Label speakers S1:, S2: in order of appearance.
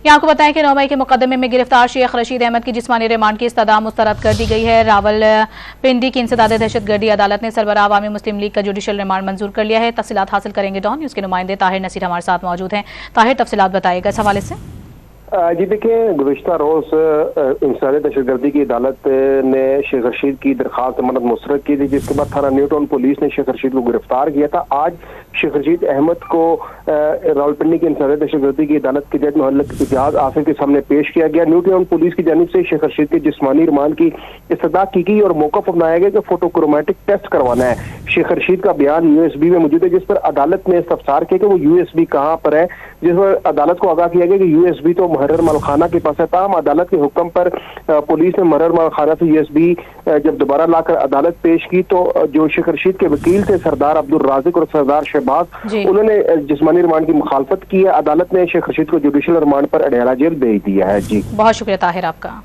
S1: यहाँ आपको बताएं कि 9 मई के मुकदमे में गिरफ्तार शेख रशीद अहमद की जिस्मानी रिमांड की इस्तदा मुस्तरद कर दी गई है। रावलपिंडी की इंसदाद दहशतगर्दी अदालत ने सरबराह अवामी मुस्लिम लीग का जुडिशल रिमांड मंजूर कर लिया है। तफसीलात हासिल करेंगे डॉन न्यूज़ के नुमाइंदे ताहिर नसीर हमारे साथ मौजूद हैं। ताहिर, तफसीलात बताइएगा इस हवाले से।
S2: जी देखिए, गुज़िश्ता रोज़ इंसदाद दहशतगर्दी की अदालत ने शेख रशीद की दरख्वास्त जमानत मुस्तरद की थी, जिसके बाद थाना न्यू टाउन पुलिस ने शेख रशीद को गिरफ्तार किया था। आज शेख रशीद अहमद को रावलपिंडी की इंसदाद दहशतगर्दी की अदालत के जज मोहल्लक इजाज आसिफ के सामने पेश किया गया। न्यू टाउन पुलिस की जानिब से शेख रशीद के जिस्मानी रिमांड की इस्तदा की गई और मौका अपनाया गया कि फोटोक्रोमेटिक टेस्ट करवाना है। शेख रशीद का बयान यूएसबी में मौजूद है, जिस पर अदालत ने इस्तफसार किया कि वो यूएसबी कहाँ पर है, जिस पर अदालत को आगाह किया गया कि यूएसबी तो मुहर्रर मलखाना के पास है। ताहम अदालत के हुक्म पर पुलिस ने मुहर्रर मलखाना से यूएसबी जब दोबारा लाकर अदालत पेश की तो जो शेख रशीद के वकील थे सरदार अब्दुल राजिक और सरदार शहबाज, उन्होंने जिस्मानी रिमांड की मुखालफत की है। अदालत ने शेख रशीद को जुडिशल रिमांड पर अडयाला जेल भेज दिया है। जी,
S1: बहुत शुक्रिया ताहिर आपका।